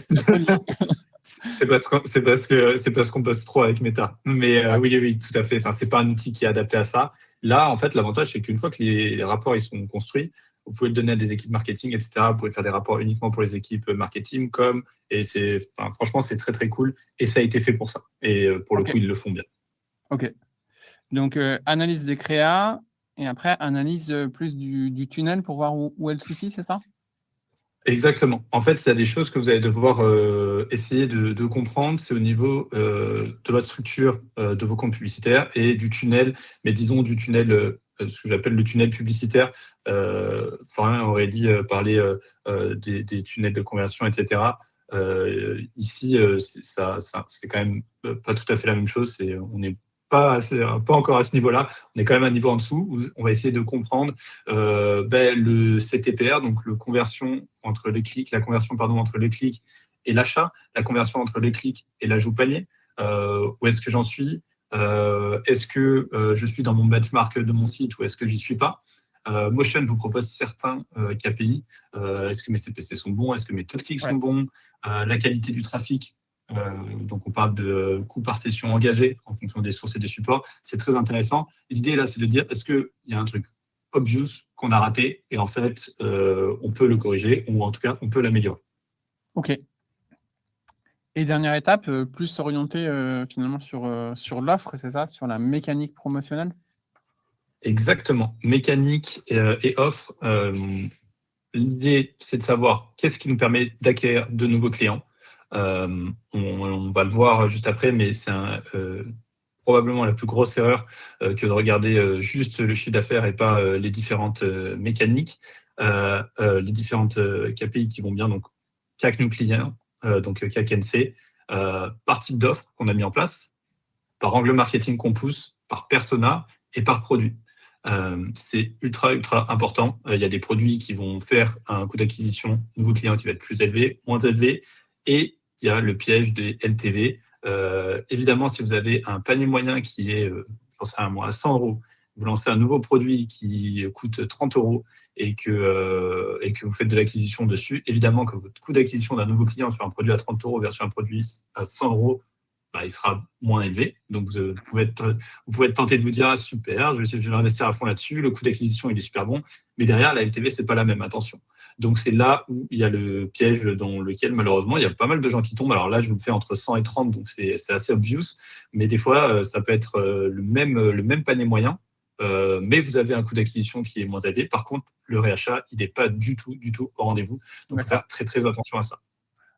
C'est parce qu'on bosse trop avec Meta. Mais oui, tout à fait. Enfin, c'est pas un outil qui est adapté à ça. Là, en fait, l'avantage, c'est qu'une fois que les rapports ils sont construits, vous pouvez le donner à des équipes marketing, etc. Vous pouvez faire des rapports uniquement pour les équipes marketing, franchement, c'est très, très cool. Et ça a été fait pour ça. Et pour le coup, ils le font bien. OK. Donc, analyse des créas et après, analyse plus du tunnel pour voir où est le souci, c'est ça? Exactement. En fait, il y a des choses que vous allez devoir essayer de comprendre. C'est au niveau de votre structure de vos comptes publicitaires et du tunnel, mais disons du tunnel, ce que j'appelle le tunnel publicitaire. Florian et Aurélie parlaient des tunnels de conversion, etc. Ici, c'est quand même pas tout à fait la même chose. On n'est pas encore à ce niveau-là. On est quand même à un niveau en dessous où on va essayer de comprendre le CTPR, donc la conversion entre les clics et l'achat, la conversion entre les clics et l'ajout panier. Où est-ce que j'en suis? Est-ce que je suis dans mon benchmark de mon site ou est-ce que j'y suis pas? Motion vous propose certains KPI. Est-ce que mes CPC sont bons? Est-ce que mes taux de clics sont bons? La qualité du trafic. Donc, on parle de coût par session engagé en fonction des sources et des supports. C'est très intéressant. L'idée, là, c'est de dire, est-ce qu'il y a un truc obvious qu'on a raté et en fait, on peut le corriger ou en tout cas, on peut l'améliorer. OK. Et dernière étape, plus s'orienter finalement sur l'offre, c'est ça? Sur la mécanique promotionnelle? Exactement. Mécanique et offre. L'idée, c'est de savoir qu'est-ce qui nous permet d'acquérir de nouveaux clients. On va le voir juste après, mais c'est probablement la plus grosse erreur que de regarder juste le chiffre d'affaires et pas les différentes mécaniques, les différentes KPI qui vont bien, donc CAC new client, donc CAC NC, par type d'offre qu'on a mis en place, par angle marketing qu'on pousse, par persona et par produit. C'est ultra important. Il y a des produits qui vont faire un coût d'acquisition nouveau client qui va être plus élevé, moins élevé, et il y a le piège des LTV. Évidemment, si vous avez un panier moyen qui est, j'en sais rien moi, à 100 €, vous lancez un nouveau produit qui coûte 30 € et que vous faites de l'acquisition dessus, évidemment que votre coût d'acquisition d'un nouveau client sur un produit à 30 € versus un produit à 100 €, il sera moins élevé. Donc, vous pouvez être tenté de vous dire, ah, super, je vais investir à fond là-dessus, le coût d'acquisition, il est super bon, mais derrière, la LTV, c'est pas la même, attention. Donc, c'est là où il y a le piège dans lequel, malheureusement, il y a pas mal de gens qui tombent. Alors là, je vous le fais entre 100 et 30, donc c'est assez obvious, mais des fois, ça peut être le même panier moyen, mais vous avez un coût d'acquisition qui est moins élevé. Par contre, le réachat, il n'est pas du tout au rendez-vous. Donc, il faut faire très, très attention à ça.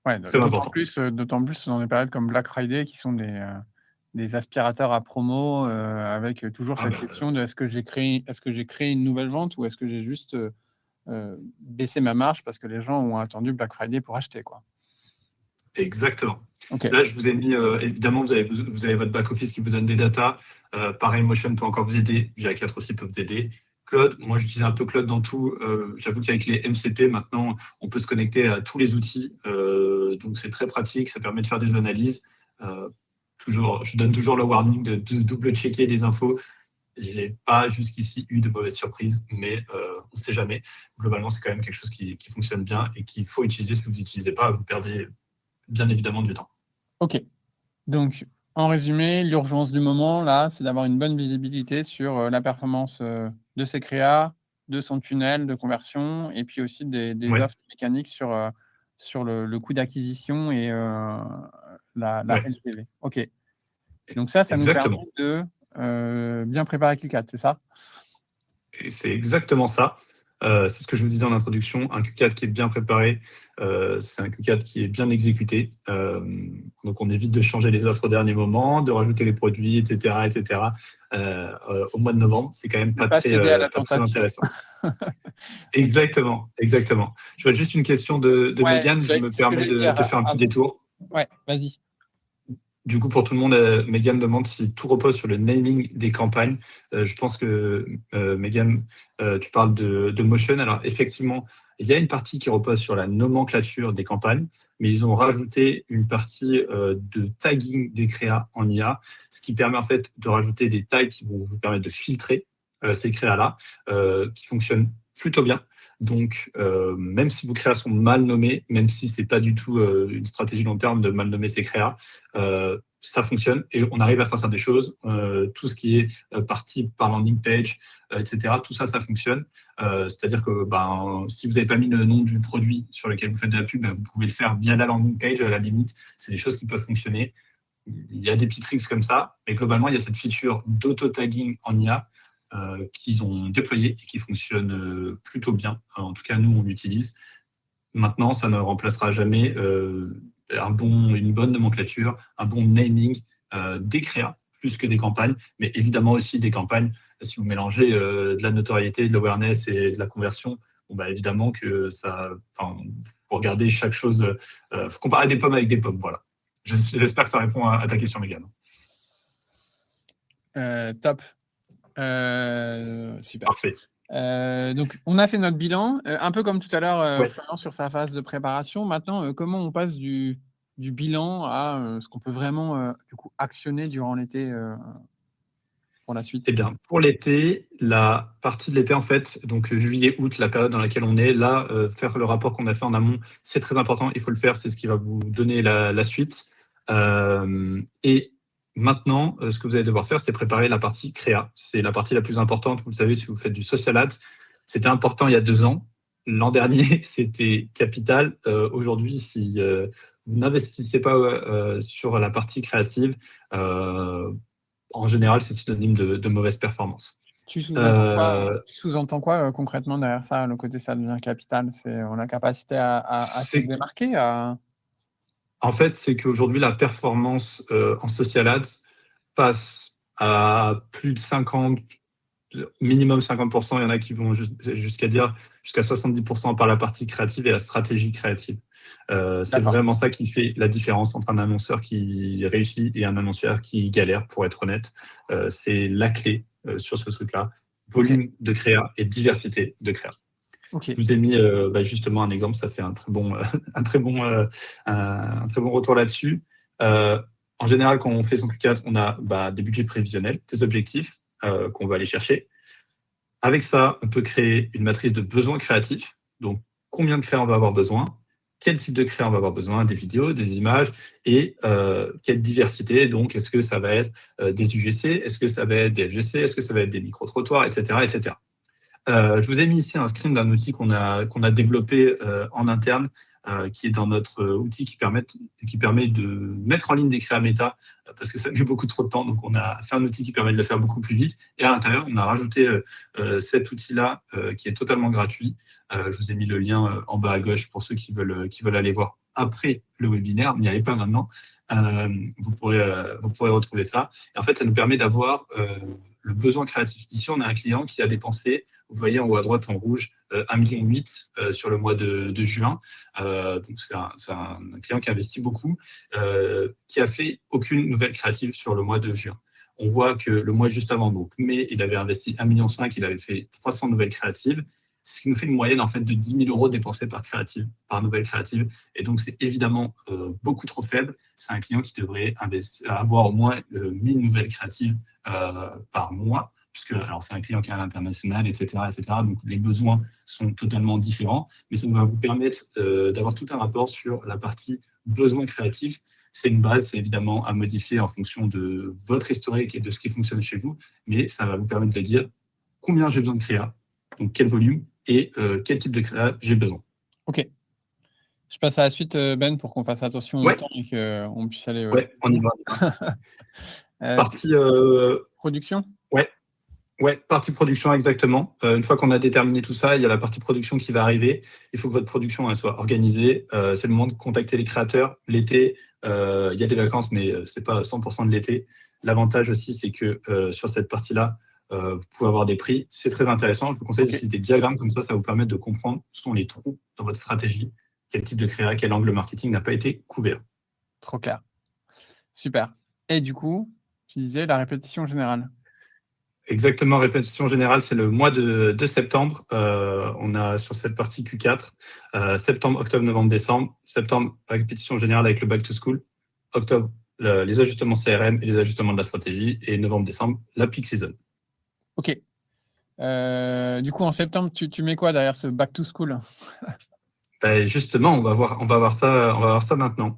Ouais, d'autant plus dans des périodes comme Black Friday qui sont des aspirateurs à promo avec toujours cette question de est-ce que j'ai créé une nouvelle vente ou est-ce que j'ai juste baissé ma marge parce que les gens ont attendu Black Friday pour acheter, quoi. Exactement. Okay. Là, je vous ai mis, évidemment, vous avez votre back-office qui vous donne des datas. Pareil, Motion peut encore vous aider. GA4 aussi peut vous aider. Claude, moi j'utilise un peu Claude dans tout. J'avoue qu'avec les MCP, maintenant, on peut se connecter à tous les outils. Donc c'est très pratique, ça permet de faire des analyses. Je donne toujours le warning de double-checker des infos. Je n'ai pas jusqu'ici eu de mauvaises surprises, mais on ne sait jamais. Globalement, c'est quand même quelque chose qui fonctionne bien et qu'il faut utiliser. Si vous n'utilisez pas, vous perdez bien évidemment du temps. OK. Donc, en résumé, l'urgence du moment, là, c'est d'avoir une bonne visibilité sur la performance de ses créas, de son tunnel de conversion, et puis aussi des offres mécaniques sur le coût d'acquisition et la LTV. OK. Donc ça nous permet de bien préparer Q4, c'est ça? Et c'est exactement ça. C'est ce que je vous disais en introduction, un Q4 qui est bien préparé, c'est un Q4 qui est bien exécuté. Donc on évite de changer les offres au dernier moment, de rajouter les produits, etc. Au mois de novembre, c'est quand même Pas céder à la pas très tentation. intéressant. Exactement. Je vois juste une question de Ouais, Mégane, je me c'est ce que permets j'allais dire de faire un petit avant. détour. Ouais, vas-y. Du coup, pour tout le monde, Mégane demande si tout repose sur le naming des campagnes. Je pense que, Mégane, tu parles de Motion. Alors, effectivement, il y a une partie qui repose sur la nomenclature des campagnes, mais ils ont rajouté une partie de tagging des créas en IA, ce qui permet en fait de rajouter des tags qui vont vous permettre de filtrer ces créas-là, qui fonctionnent plutôt bien. Donc, même si vos créas sont mal nommés, même si c'est pas du tout une stratégie long terme de mal nommer ces créas, ça fonctionne et on arrive à sortir des choses. Tout ce qui est parti par landing page, etc. Tout ça, ça fonctionne. C'est-à-dire que si vous n'avez pas mis le nom du produit sur lequel vous faites de la pub, vous pouvez le faire via la landing page à la limite. C'est des choses qui peuvent fonctionner. Il y a des petits tricks comme ça, mais globalement, il y a cette feature d'auto-tagging en IA qu'ils ont déployée et qui fonctionne plutôt bien. En tout cas, nous, on l'utilise. Maintenant, ça ne remplacera jamais une bonne nomenclature, un bon naming des créas, plus que des campagnes, mais évidemment aussi des campagnes. Si vous mélangez de la notoriété, de l'awareness et de la conversion, évidemment que ça. Pour regarder chaque chose, faut comparer des pommes avec des pommes. Voilà. J'espère que ça répond à ta question, Mégane. Top. Super. Parfait. Donc, on a fait notre bilan, un peu comme tout à l'heure, Ouais. Florian sur sa phase de préparation. Maintenant, comment on passe du bilan à ce qu'on peut vraiment du coup actionner durant l'été pour la suite? Eh bien, pour l'été, la partie de l'été, en fait, donc juillet-août, la période dans laquelle on est, là, faire le rapport qu'on a fait en amont, c'est très important, il faut le faire, c'est ce qui va vous donner la suite. Et maintenant, ce que vous allez devoir faire, c'est préparer la partie créa. C'est la partie la plus importante, vous le savez, si vous faites du social ads. C'était important il y a 2 ans. L'an dernier, c'était capital. Aujourd'hui, si vous n'investissez pas sur la partie créative, en général, c'est synonyme de mauvaise performance. Tu sous-entends quoi concrètement derrière ça, le côté ça devient capital? C'est la capacité à se démarquer En fait, c'est qu'aujourd'hui, la performance en social ads passe à plus de 50, minimum 50%. Il y en a qui vont jusqu'à 70% par la partie créative et la stratégie créative. C'est vraiment ça qui fait la différence entre un annonceur qui réussit et un annonceur qui galère, pour être honnête. C'est la clé sur ce truc-là. Volume de créa et diversité de créa. Je vous ai mis justement un exemple, ça fait un très bon retour là-dessus. En général, quand on fait son Q4, on a des budgets prévisionnels, des objectifs qu'on va aller chercher. Avec ça, on peut créer une matrice de besoins créatifs. Donc, combien de créas on va avoir besoin, quel type de créa on va avoir besoin, des vidéos, des images et quelle diversité. Donc, est-ce que ça va être des UGC, est-ce que ça va être des FGC, est-ce que ça va être des micro-trottoirs, etc. Je vous ai mis ici un screen d'un outil qu'on a développé en interne, qui est dans notre outil qui permet de mettre en ligne des créas méta, parce que ça met beaucoup trop de temps. Donc, on a fait un outil qui permet de le faire beaucoup plus vite. Et à l'intérieur, on a rajouté cet outil-là qui est totalement gratuit. Je vous ai mis le lien en bas à gauche pour ceux qui veulent aller voir après le webinaire. N'y allez pas maintenant. Vous pourrez retrouver ça. Et en fait, ça nous permet d'avoir le besoin créatif. Ici, on a un client qui a dépensé, vous voyez en haut à droite en rouge, 1,8 million sur le mois de juin. Donc c'est un client qui investit beaucoup, qui a fait aucune nouvelle créative sur le mois de juin. On voit que le mois juste avant, donc mai, il avait investi 1,5 million, il avait fait 300 nouvelles créatives, ce qui nous fait une moyenne en fait de 10 000 euros dépensés par nouvelle créative. Et donc, c'est évidemment beaucoup trop faible. C'est un client qui devrait avoir au moins 1000 nouvelles créatives par mois, puisque alors c'est un client qui est à l'international, etc., etc. Donc, les besoins sont totalement différents, mais ça va vous permettre d'avoir tout un rapport sur la partie besoins créatifs. C'est une base, c'est évidemment à modifier en fonction de votre historique et de ce qui fonctionne chez vous, mais ça va vous permettre de dire combien j'ai besoin de créa, donc quel volume et quel type de créa j'ai besoin. Ok. Je passe à la suite, Ben, pour qu'on fasse attention au temps et qu'on puisse aller. Ouais, on y va. Partie production. Ouais. Ouais, partie production, exactement. Une fois qu'on a déterminé tout ça, il y a la partie production qui va arriver. Il faut que votre production elle soit organisée. C'est le moment de contacter les créateurs. L'été, il y a des vacances, mais c'est pas 100% de l'été. L'avantage aussi, c'est que sur cette partie-là, vous pouvez avoir des prix. C'est très intéressant. Je vous conseille d'utiliser des diagrammes comme ça vous permet de comprendre où sont les trous dans votre stratégie, quel type de créa, quel angle marketing n'a pas été couvert. Trop clair. Super. Et du coup, tu disais la répétition générale. Exactement, répétition générale, c'est le mois de septembre. On a sur cette partie Q4, septembre, octobre, novembre, décembre. Septembre, répétition générale avec le back to school. Octobre, les ajustements CRM et les ajustements de la stratégie. Et novembre, décembre, la peak season. Ok. Du coup, en septembre, tu mets quoi derrière ce back to school? Ben justement, on va voir ça maintenant.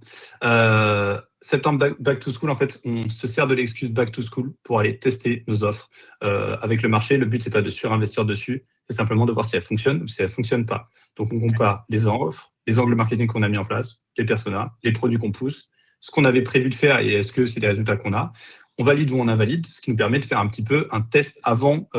Septembre back to school, en fait, on se sert de l'excuse back to school pour aller tester nos offres avec le marché. Le but, c'est pas de surinvestir dessus, c'est simplement de voir si elles fonctionnent ou si elles fonctionnent pas. Donc, on compare les offres, les angles marketing qu'on a mis en place, les personas, les produits qu'on pousse, ce qu'on avait prévu de faire et est-ce que c'est les résultats qu'on a. On valide ou on invalide, ce qui nous permet de faire un petit peu un test avant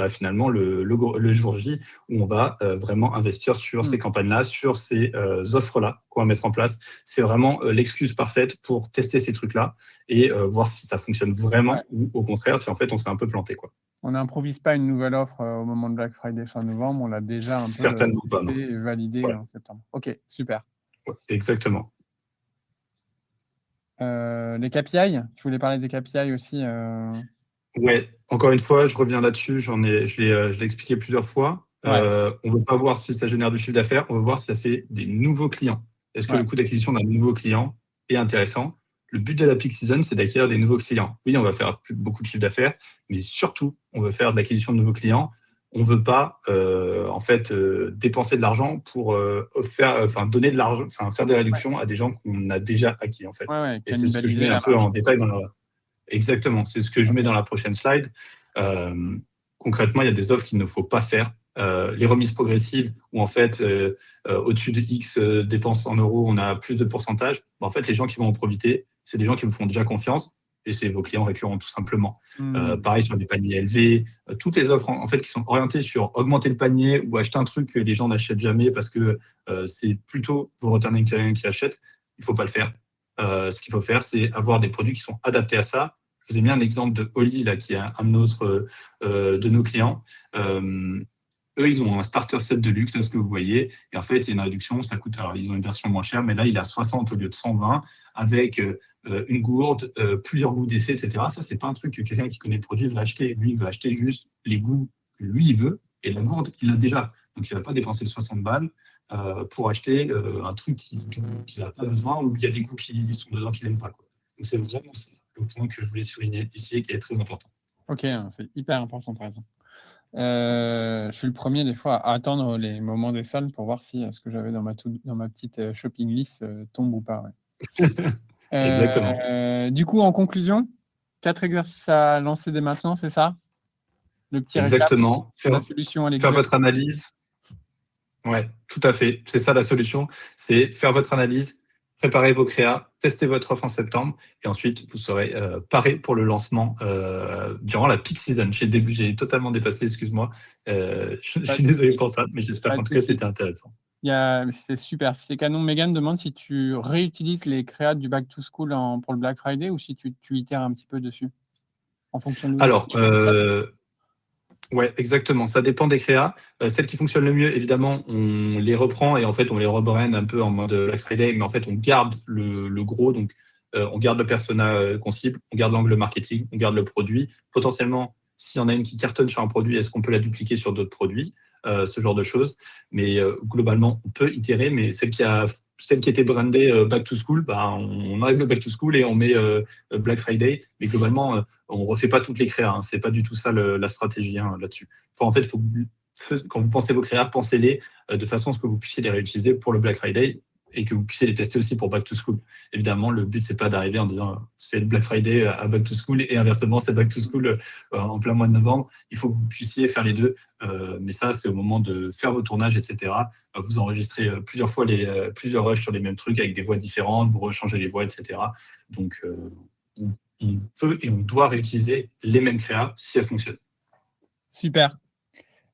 finalement le jour J où on va vraiment investir sur ces campagnes-là, sur ces offres-là qu'on va mettre en place. C'est vraiment l'excuse parfaite pour tester ces trucs-là et voir si ça fonctionne vraiment ou au contraire, si en fait on s'est un peu planté, quoi. On n'improvise pas une nouvelle offre au moment de Black Friday fin novembre, on l'a déjà un peu Certainement pas, non. testé et validé Ouais. en septembre. Ok, super. Ouais, exactement. Les KPI, tu voulais parler des KPI aussi Ouais, encore une fois, je reviens là-dessus, je l'ai expliqué plusieurs fois. On ne veut pas voir si ça génère du chiffre d'affaires, on veut voir si ça fait des nouveaux clients. Est-ce que le coût d'acquisition d'un nouveau client est intéressant? Le but de la peak season, c'est d'acquérir des nouveaux clients. Oui, on va faire beaucoup de chiffre d'affaires, mais surtout, on veut faire de l'acquisition de nouveaux clients. On ne veut pas dépenser de l'argent pour donner de l'argent, faire des réductions à des gens qu'on a déjà acquis, en fait. Et c'est ce que je mets un peu en détail dans le. Exactement, c'est ce que je mets dans la prochaine slide. Concrètement, il y a des offres qu'il ne faut pas faire. Les remises progressives, où en fait, au-dessus de X dépenses en euros, on a plus de pourcentage. En fait, les gens qui vont en profiter, c'est des gens qui vous font déjà confiance et c'est vos clients récurrents, tout simplement. Pareil sur des paniers élevés. Toutes les offres en fait, qui sont orientées sur augmenter le panier ou acheter un truc que les gens n'achètent jamais parce que c'est plutôt vos returning clients qui achètent, il ne faut pas le faire. Ce qu'il faut faire, c'est avoir des produits qui sont adaptés à ça. Je vous ai mis un exemple de Oli, là, qui est un autre de nos clients. Eux, ils ont un starter set de luxe, là, ce que vous voyez. Et en fait, il y a une réduction, ça coûte, alors ils ont une version moins chère, mais là, il a 60 au lieu de 120, avec une gourde, plusieurs goûts d'essai, etc. Ça, c'est pas un truc que quelqu'un qui connaît le produit va acheter. Lui, il va acheter juste les goûts que lui, il veut. Et la gourde, il l'a déjà. Donc, il ne va pas dépenser 60 balles pour acheter un truc qu'il n'a pas besoin ou il y a des goûts qui sont dedans qu'il n'aime pas, quoi. Donc, c'est vraiment ça le point que je voulais souligner ici et qui est très important. Ok, c'est hyper important, tu as raison. Je suis le premier des fois à attendre les moments des soldes pour voir si ce que j'avais dans ma petite shopping list tombe ou pas. Exactement. Du coup, en conclusion, 4 exercices à lancer dès maintenant, c'est ça? Le petit Exactement. récap, la solution à Faire votre analyse. Ouais, tout à fait. C'est ça la solution. C'est faire votre analyse, préparer vos créas, tester votre offre en septembre et ensuite vous serez paré pour le lancement durant la peak season. J'ai totalement dépassé, excuse-moi. Je suis désolé pour ça, mais j'espère qu'en tout cas c'était intéressant. C'est super. C'est canon. Megan demande si tu réutilises les créas du Back to School pour le Black Friday ou si tu itères un petit peu dessus en fonction de. Alors, ouais, exactement. Ça dépend des créas. Celles qui fonctionnent le mieux, évidemment, on les reprend et en fait, on les rebrand un peu en mode Black Friday, mais en fait, on garde le gros. Donc, on garde le persona qu'on cible, on garde l'angle marketing, on garde le produit. Potentiellement, si on a une qui cartonne sur un produit, est-ce qu'on peut la dupliquer sur d'autres produits, ce genre de choses. Mais globalement, on peut itérer, mais celle qui était brandée Back to School, on enlève le Back to School et on met Black Friday. Mais globalement, on ne refait pas toutes les créas. Hein. Ce n'est pas du tout ça la stratégie là-dessus. En fait, quand vous pensez vos créas, pensez-les de façon à ce que vous puissiez les réutiliser pour le Black Friday et que vous puissiez les tester aussi pour Back to School. Évidemment, le but, c'est pas d'arriver en disant c'est le Black Friday à Back to School et inversement, c'est Back to School en plein mois de novembre. Il faut que vous puissiez faire les deux. Mais ça, c'est au moment de faire vos tournages, etc. Vous enregistrez plusieurs fois plusieurs rushs sur les mêmes trucs avec des voix différentes, vous rechangez les voix, etc. Donc, on peut et on doit réutiliser les mêmes créas si elles fonctionnent. Super.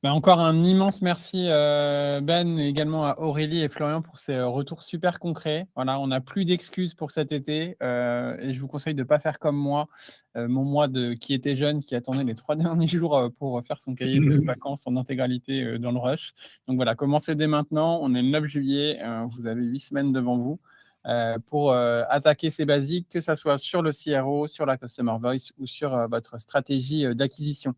Ben, encore un immense merci Ben et également à Aurélie et Florian pour ces retours super concrets. Voilà, on n'a plus d'excuses pour cet été et je vous conseille de ne pas faire comme moi, mon moi qui était jeune, qui attendait les 3 derniers jours pour faire son cahier de vacances en intégralité dans le rush. Donc voilà, commencez dès maintenant. On est le 9 juillet, vous avez 8 semaines devant vous pour attaquer ces basiques, que ce soit sur le CRO, sur la Customer Voice ou sur votre stratégie d'acquisition.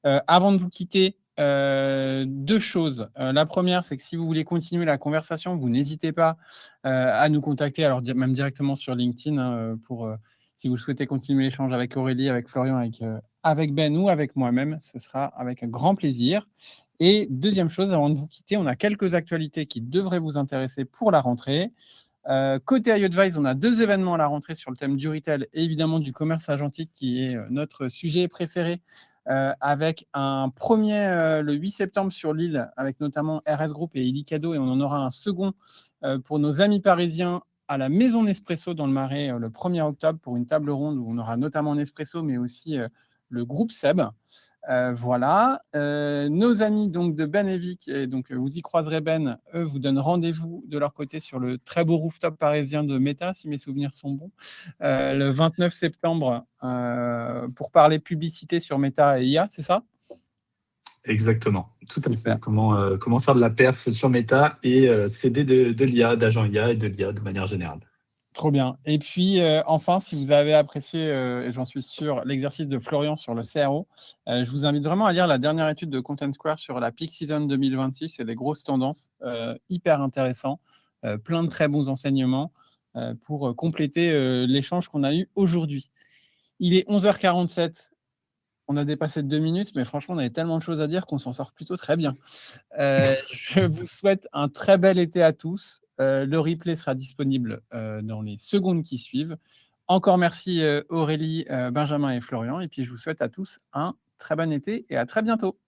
Avant de vous quitter, 2 choses. La première, c'est que si vous voulez continuer la conversation, vous n'hésitez pas à nous contacter, alors même directement sur LinkedIn, hein, si vous souhaitez continuer l'échange avec Aurélie, avec Florian, avec Ben ou avec moi-même, ce sera avec un grand plaisir. Et deuxième chose, avant de vous quitter, on a quelques actualités qui devraient vous intéresser pour la rentrée. Côté iAdvise, on a 2 événements à la rentrée sur le thème du retail et évidemment du commerce agentique qui est notre sujet préféré, avec un premier le 8 septembre sur Lille, avec notamment RS Group et Illicado, et on en aura un second pour nos amis parisiens à la Maison Nespresso dans le Marais le 1er octobre pour une table ronde où on aura notamment Nespresso, mais aussi le groupe Seb. Voilà. Nos amis donc de Ben et Vic, et donc vous y croiserez Ben, eux vous donnent rendez-vous de leur côté sur le très beau rooftop parisien de Meta, si mes souvenirs sont bons, le 29 septembre pour parler publicité sur Meta et IA, c'est ça? Exactement. Tout à Super. fait. Comment faire de la perf sur Meta et s'aider de l'IA, d'agent IA et de l'IA de manière générale. Trop bien. Et puis, enfin, si vous avez apprécié, et j'en suis sûr, l'exercice de Florian sur le CRO, je vous invite vraiment à lire la dernière étude de Content Square sur la peak season 2026 et les grosses tendances. Hyper intéressant. Plein de très bons enseignements pour compléter l'échange qu'on a eu aujourd'hui. Il est 11h47. On a dépassé de 2 minutes, mais franchement, on avait tellement de choses à dire qu'on s'en sort plutôt très bien. Je vous souhaite un très bel été à tous. Le replay sera disponible dans les secondes qui suivent. Encore merci Aurélie, Benjamin et Florian. Et puis, je vous souhaite à tous un très bon été et à très bientôt.